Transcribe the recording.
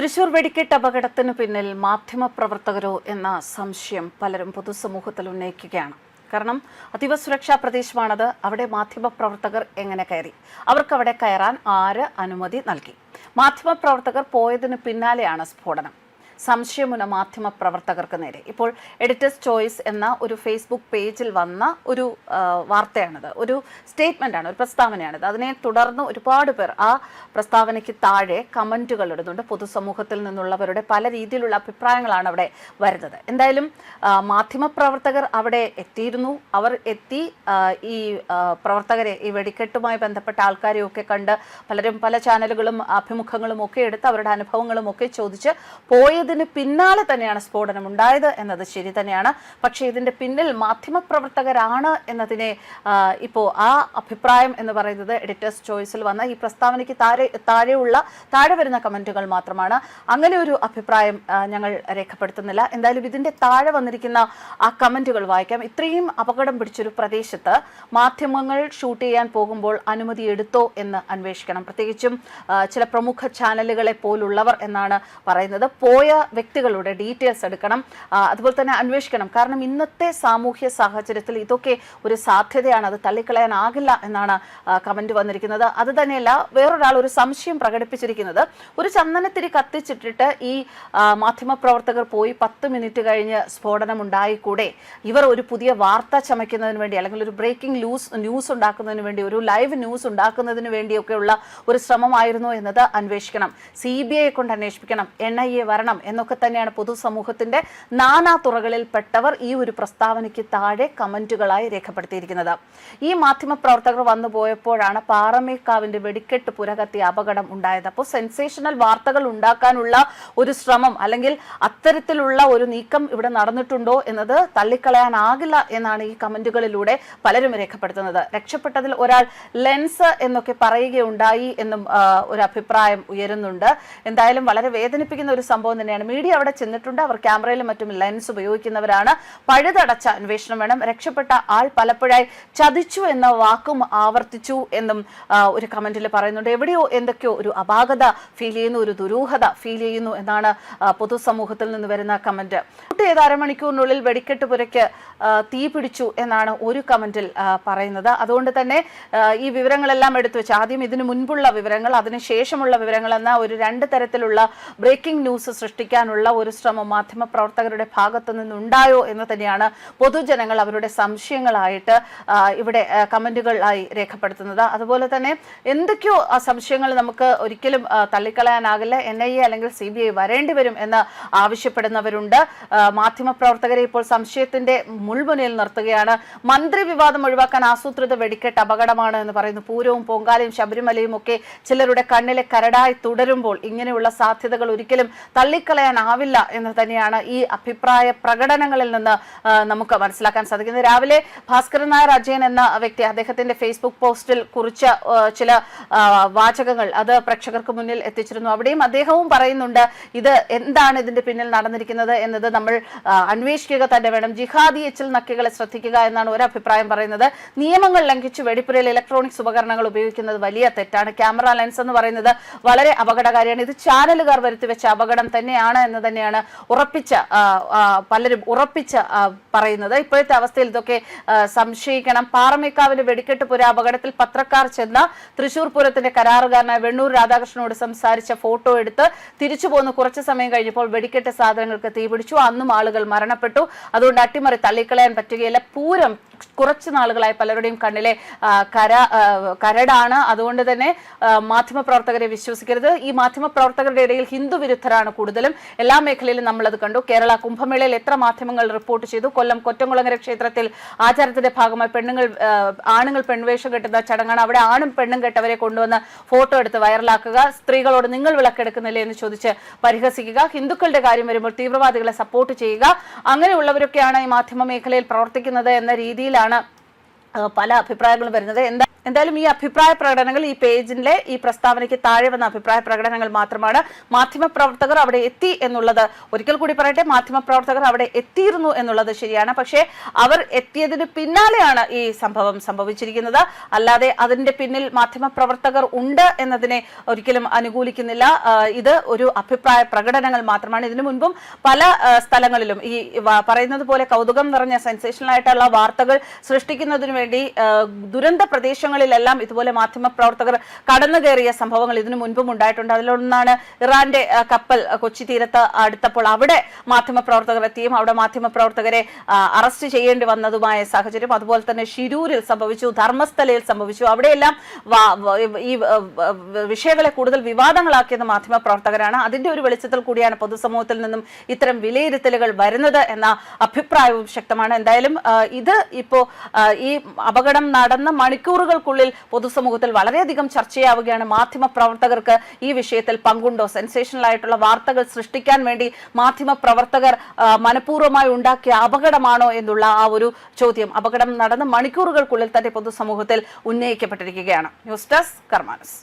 തൃശൂർ വെടിക്കെട്ട് അപകടത്തിന് പിന്നിൽ മാധ്യമപ്രവർത്തകരോ എന്ന സംശയം പലരും പൊതുസമൂഹത്തിൽ ഉന്നയിക്കുകയാണ്. കാരണം അതീവ സുരക്ഷാ പ്രദേശമാണത്. അവിടെ മാധ്യമപ്രവർത്തകർ എങ്ങനെ കയറി? അവർക്ക് അവിടെ കയറാൻ ആര് അനുമതി നൽകി? മാധ്യമപ്രവർത്തകർ പോയതിന് പിന്നാലെയാണ് സ്ഫോടനം. സംശയമുന മാധ്യമ പ്രവർത്തകർക്ക് നേരെ ഇപ്പോൾ എഡിറ്റേഴ്സ് ചോയ്സ് എന്ന ഒരു ഫേസ്ബുക്ക് പേജിൽ വന്ന ഒരു വാർത്തയാണിത്, ഒരു സ്റ്റേറ്റ്മെൻ്റാണ്, ഒരു പ്രസ്താവനയാണിത്. അതിനെ തുടർന്ന് ഒരുപാട് പേർ ആ പ്രസ്താവനയ്ക്ക് താഴെ കമൻറ്റുകൾ ഇടുന്നുണ്ട്. പൊതുസമൂഹത്തിൽ നിന്നുള്ളവരുടെ പല രീതിയിലുള്ള അഭിപ്രായങ്ങളാണ് അവിടെ വരുന്നത്. എന്തായാലും മാധ്യമപ്രവർത്തകർ അവിടെ എത്തിയിരുന്നു. അവർ എത്തി ഈ പ്രവർത്തകരെ, ഈ വെടിക്കെട്ടുമായി ബന്ധപ്പെട്ട ആൾക്കാരെയൊക്കെ കണ്ട് പലരും പല ചാനലുകളും അഭിമുഖങ്ങളും ഒക്കെ എടുത്ത് അവരുടെ അനുഭവങ്ങളും ഒക്കെ ചോദിച്ച് പോയതിന് പിന്നാലെ തന്നെയാണ് സ്ഫോടനം ഉണ്ടായത് എന്നത് ശരി തന്നെയാണ്. പക്ഷേ ഇതിന്റെ പിന്നിൽ മാധ്യമപ്രവർത്തകരാണ് എന്നതിനെ ഇപ്പോൾ ആ അഭിപ്രായം എന്ന് പറയുന്നത് എഡിറ്റേഴ്സ് ചോയ്സിൽ വന്ന ഈ പ്രസ്താവനയ്ക്ക് താഴെ വരുന്ന കമന്റുകൾ മാത്രമാണ്. അങ്ങനെ ഒരു അഭിപ്രായം ഞങ്ങൾ രേഖപ്പെടുത്തുന്നില്ല. എന്തായാലും ഇതിന്റെ താഴെ വന്നിരിക്കുന്ന ആ കമന്റുകൾ വായിക്കാം. ഇത്രയും അപകടം പിടിച്ചൊരു പ്രദേശത്ത് മാധ്യമങ്ങൾ ഷൂട്ട് ചെയ്യാൻ പോകുമ്പോൾ അനുമതി എടുത്തോ എന്ന് അന്വേഷിക്കണം. പ്രത്യേകിച്ചും ചില പ്രമുഖ ചാനലുകളെ പോലുള്ളവർ എന്നാണ് പറയുന്നത്. പോയ വ്യക്തികളുടെ ഡീറ്റെയിൽസ് എടുക്കണം, അതുപോലെ തന്നെ അന്വേഷിക്കണം. കാരണം ഇന്നത്തെ സാമൂഹ്യ സാഹചര്യത്തിൽ ഇതൊക്കെ ഒരു സാധ്യതയാണ്, അത് തള്ളിക്കളയാനാകില്ല എന്നാണ് കമന്റ് വന്നിരിക്കുന്നത്. അത് തന്നെയല്ല, വേറൊരാൾ ഒരു സംശയം പ്രകടിപ്പിച്ചിരിക്കുന്നത്, ഒരു ചന്ദനത്തിരി കത്തിച്ചിട്ടിട്ട് ഈ മാധ്യമപ്രവർത്തകർ പോയി 10 മിനിറ്റ് കഴിഞ്ഞ് സ്ഫോടനം ഉണ്ടായിക്കൂടെ? ഇവർ ഒരു പുതിയ വാർത്ത ചമയ്ക്കുന്നതിന് വേണ്ടി, അല്ലെങ്കിൽ ഒരു ബ്രേക്കിംഗ് ന്യൂസ് ഉണ്ടാക്കുന്നതിന് വേണ്ടി, ഒരു ലൈവ് ന്യൂസ് ഉണ്ടാക്കുന്നതിന് വേണ്ടിയൊക്കെയുള്ള ഒരു ശ്രമമായിരുന്നു എന്നത് അന്വേഷിക്കണം. CBI കൊണ്ട് അന്വേഷിപ്പിക്കണം, NIA വരണം എന്നൊക്കെ തന്നെയാണ് പൊതുസമൂഹത്തിന്റെ നാനാ തുറകളിൽപ്പെട്ടവർ ഈ ഒരു പ്രസ്താവനയ്ക്ക് താഴെ കമന്റുകളായി രേഖപ്പെടുത്തിയിരിക്കുന്നത്. ഈ മാധ്യമപ്രവർത്തകർ വന്നു പോയപ്പോഴാണ് പാറമേക്കാവിന്റെ വെടിക്കെട്ട് പുരകത്തിയ അപകടം ഉണ്ടായത്. അപ്പോൾ സെൻസേഷണൽ വാർത്തകൾ ഉണ്ടാക്കാനുള്ള ഒരു ശ്രമം, അല്ലെങ്കിൽ അത്തരത്തിലുള്ള ഒരു നീക്കം ഇവിടെ നടന്നിട്ടുണ്ടോ എന്നത് തള്ളിക്കളയാനാകില്ല എന്നാണ് ഈ കമന്റുകളിലൂടെ പലരും രേഖപ്പെടുത്തുന്നത്. രക്ഷപ്പെട്ടതിൽ ഒരാൾ ലെൻസ് എന്നൊക്കെ പറയുകയുണ്ടായി എന്നും ഒരു അഭിപ്രായം ഉയരുന്നുണ്ട്. എന്തായാലും വളരെ വേദനിപ്പിക്കുന്ന ഒരു സംഭവം തന്നെയാണ്. മീഡിയ അവിടെ ചെന്നിട്ടുണ്ട്, അവർ ക്യാമറയിലും മറ്റും ലെൻസ് ഉപയോഗിക്കുന്നവരാണ്. പഴുതടച്ച അന്വേഷണം വേണം. രക്ഷപ്പെട്ട ആൾ പലപ്പോഴായി ചതിച്ചു എന്ന വാക്കും ആവർത്തിച്ചു എന്നും ഒരു കമന്റിൽ പറയുന്നുണ്ട്. എവിടെയോ എന്തൊക്കെയോ ഒരു അപാകത ഫീൽ ചെയ്യുന്നു, ഒരു ദുരൂഹത ഫീൽ ചെയ്യുന്നു എന്നാണ് പൊതുസമൂഹത്തിൽ നിന്ന് വരുന്ന കമന്റ്. ഏത് അരമണിക്കൂറിനുള്ളിൽ വെടിക്കെട്ട് പുരയ്ക്ക് തീ പിടിച്ചു എന്നാണ് ഒരു കമന്റിൽ പറയുന്നത്. അതുകൊണ്ട് തന്നെ ഈ വിവരങ്ങളെല്ലാം എടുത്തു വെച്ച് ആദ്യം ഇതിനു മുൻപുള്ള വിവരങ്ങൾ, അതിനുശേഷമുള്ള വിവരങ്ങൾ എന്ന ഒരു 2 തരത്തിലുള്ള ബ്രേക്കിംഗ് ന്യൂസ് സൃഷ്ടിക്കാനുള്ള ഒരു ശ്രമം മാധ്യമപ്രവർത്തകരുടെ ഭാഗത്തു നിന്നുണ്ടായോ എന്ന് തന്നെയാണ് പൊതുജനങ്ങൾ അവരുടെ സംശയങ്ങളായിട്ട് ഇവിടെ കമന്റുകളായി രേഖപ്പെടുത്തുന്നത്. അതുപോലെ തന്നെ എന്തൊക്കെയോ സംശയങ്ങൾ നമുക്ക് ഒരിക്കലും തള്ളിക്കളയാനാകില്ല. NIA അല്ലെങ്കിൽ CBI വരേണ്ടി വരും എന്ന് ആവശ്യപ്പെടുന്നവരുണ്ട്. മാധ്യമപ്രവർത്തകരെ ഇപ്പോൾ സംശയത്തിന്റെ മുൾമുനയിൽ നിർത്തുകയാണ്. മന്ത്രി വിവാദം ഒഴിവാക്കാൻ ആസൂത്രിത വെടിക്കെട്ട് അപകടമാണ് എന്ന് പറയുന്നു. പൂരവും പൊങ്കാലയും ശബരിമലയും ഒക്കെ ചിലരുടെ കണ്ണിലെ കരടായി തുടരുമ്പോൾ ഇങ്ങനെയുള്ള സാധ്യതകൾ ഒരിക്കലും തള്ളിക്കളയാനാവില്ല എന്ന് തന്നെയാണ് ഈ അഭിപ്രായ പ്രകടനങ്ങളിൽ നിന്ന് നമുക്ക് മനസ്സിലാക്കാൻ സാധിക്കുന്നത്. രാവിലെ ഭാസ്കരൻ നായർ അജയൻ എന്ന വ്യക്തി അദ്ദേഹത്തിന്റെ ഫേസ്ബുക്ക് പോസ്റ്റിൽ കുറിച്ച ചില വാചകങ്ങൾ അത് പ്രേക്ഷകർക്ക് മുന്നിൽ എത്തിച്ചിരുന്നു. അവിടെയും അദ്ദേഹവും പറയുന്നുണ്ട്, ഇത് എന്താണ് ഇതിന്റെ പിന്നിൽ നടന്നിരിക്കുന്നത് എന്നത് നമ്മൾ അന്വേഷിക്കുക തന്നെ വേണം. ജിഹാദി എച്ചിൽ നക്കികളെ ശ്രദ്ധിക്കുക എന്നാണ് ഒരു അഭിപ്രായം പറയുന്നത്. നിയമങ്ങൾ ലംഘിച്ച് വെടിപ്പുരയിൽ ഇലക്ട്രോണിക്സ് ഉപകരണങ്ങൾ ഉപയോഗിക്കുന്നത് വലിയ തെറ്റാണ്. ക്യാമറ ലെൻസ് എന്ന് പറയുന്നത് വളരെ അപകടകാരിയാണ്. ഇത് ചാനലുകാർ വരുത്തിവെച്ച അപകടം തന്നെയാണ് എന്ന് തന്നെയാണ് പലരും ഉറപ്പിച്ച് പറയുന്നത്. ഇപ്പോഴത്തെ അവസ്ഥയിൽ ഇതൊക്കെ സംശയിക്കണം. പാറമേക്കാവിന്റെ വെടിക്കെട്ട് പുര അപകടത്തിൽ പത്രക്കാർ ചെന്ന തൃശൂർ പൂരത്തിന്റെ കരാറുകാരനായ വെണ്ണൂർ രാധാകൃഷ്ണനോട് സംസാരിച്ച ഫോട്ടോ എടുത്ത് തിരിച്ചു പോന്ന് കുറച്ചു സമയം കഴിഞ്ഞപ്പോൾ വെടിക്കെട്ട് സാധനങ്ങൾക്ക് തീപിടിച്ചു. അന്നും ആളുകൾ മരണപ്പെട്ടു. അതുകൊണ്ട് അട്ടിമറി തള്ളിക്കളയാൻ പറ്റുകയില്ല. പൂരം കുറച്ചു നാളുകളായി പലരുടെയും കണ്ണിലെ കരടാണ്. അതുകൊണ്ട് തന്നെ മാധ്യമപ്രവർത്തകരെ വിശ്വസിക്കരുത്. ഈ മാധ്യമപ്രവർത്തകരുടെ ഇടയിൽ ഹിന്ദു വിരുദ്ധരാണ് കൂടുതലും. എല്ലാ മേഖലയിലും നമ്മളത് കണ്ടു. കേരള കുംഭമേളയിൽ എത്ര മാധ്യമങ്ങൾ റിപ്പോർട്ട് ചെയ്തു. കൊല്ലം കൊറ്റംകുളങ്ങര ക്ഷേത്രത്തിൽ ആചാരത്തിന്റെ ഭാഗമായി ആണുങ്ങൾ പെൺവേഷം കെട്ടുന്ന ചടങ്ങാണ്. അവിടെ ആണും പെണ്ണും കെട്ടവരെ കൊണ്ടുവന്ന് ഫോട്ടോ എടുത്ത് വൈറലാക്കുക, സ്ത്രീകളോട് നിങ്ങൾ വിളക്കെടുക്കുന്നില്ലേ എന്ന് ചോദിച്ച് പരിഹസിക്കുക, ഹിന്ദുക്കളുടെ കാര്യം വരുമ്പോൾ തീവ്രവാദികളെ സപ്പോർട്ട് ചെയ്യുക, അങ്ങനെയുള്ളവരൊക്കെയാണ് ഈ മാധ്യമ മേഖലയിൽ പ്രവർത്തിക്കുന്നത് എന്ന രീതിയിലാണ് പല അഭിപ്രായങ്ങളും വരുന്നത്. എന്തായാലും ഈ അഭിപ്രായ പ്രകടനങ്ങൾ, ഈ പേജിലെ ഈ പ്രസ്താവനയ്ക്ക് താഴെ വന്ന അഭിപ്രായ പ്രകടനങ്ങൾ മാത്രമാണ്. മാധ്യമപ്രവർത്തകർ അവിടെ എത്തി എന്നുള്ളത്, ഒരിക്കൽ കൂടി പറയട്ടെ, മാധ്യമപ്രവർത്തകർ അവിടെ എത്തിയിരുന്നു എന്നുള്ളത് ശരിയാണ്. പക്ഷേ അവർ എത്തിയതിന് പിന്നാലെയാണ് ഈ സംഭവം സംഭവിച്ചിരിക്കുന്നത്. അല്ലാതെ അതിന്റെ പിന്നിൽ മാധ്യമപ്രവർത്തകർ ഉണ്ട് എന്നതിനെ ഒരിക്കലും അനുകൂലിക്കുന്നില്ല. ഇത് ഒരു അഭിപ്രായ പ്രകടനങ്ങൾ മാത്രമാണ്. ഇതിനു മുൻപും പല സ്ഥലങ്ങളിലും ഈ പറയുന്നത് പോലെ കൗതുകം നിറഞ്ഞ സെൻസേഷണൽ ആയിട്ടുള്ള വാർത്തകൾ സൃഷ്ടിക്കുന്നതിന് വേണ്ടി ദുരന്ത പ്രദേശങ്ങളിലെല്ലാം ഇതുപോലെ മാധ്യമപ്രവർത്തകർ കടന്നു കയറിയ സംഭവങ്ങൾ ഇതിനു മുൻപും ഉണ്ടായിട്ടുണ്ട്. അതിലൊന്നാണ് ഇറാന്റെ കപ്പൽ കൊച്ചി തീരത്ത് അടുത്തപ്പോൾ അവിടെ മാധ്യമപ്രവർത്തകർ എത്തിയും അവിടെ മാധ്യമപ്രവർത്തകരെ അറസ്റ്റ് ചെയ്യേണ്ടി വന്നതുമായ സാഹചര്യം. അതുപോലെ തന്നെ ഷിരൂരിൽ സംഭവിച്ചു, ധർമ്മസ്ഥലയിൽ സംഭവിച്ചു. അവിടെയെല്ലാം ഈ വിഷയങ്ങളെ കൂടുതൽ വിവാദങ്ങളാക്കിയത് മാധ്യമപ്രവർത്തകരാണ്. അതിന്റെ ഒരു വെളിച്ചത്തിൽ കൂടിയാണ് പൊതുസമൂഹത്തിൽ നിന്നും ഇത്തരം വിലയിരുത്തലുകൾ വരുന്നത് എന്ന അഭിപ്രായവും ശക്തമാണ്. എന്തായാലും ഇത് ഇപ്പോ ഈ അപകടം നടന്ന മണിക്കൂറുകൾക്കുള്ളിൽ പൊതുസമൂഹത്തിൽ വളരെയധികം ചർച്ചയാവുകയാണ്. മാധ്യമപ്രവർത്തകർക്ക് ഈ വിഷയത്തിൽ പങ്കുണ്ടോ? സെൻസേഷണൽ ആയിട്ടുള്ള വാർത്തകൾ സൃഷ്ടിക്കാൻ വേണ്ടി മാധ്യമപ്രവർത്തകർ മനഃപൂർവ്വമായി ഉണ്ടാക്കിയ അപകടമാണോ എന്നുള്ള ആ ഒരു ചോദ്യം അപകടം നടന്ന മണിക്കൂറുകൾക്കുള്ളിൽ തന്നെ പൊതുസമൂഹത്തിൽ ഉന്നയിക്കപ്പെട്ടിരിക്കുകയാണ്. News desk കർമാനസ്.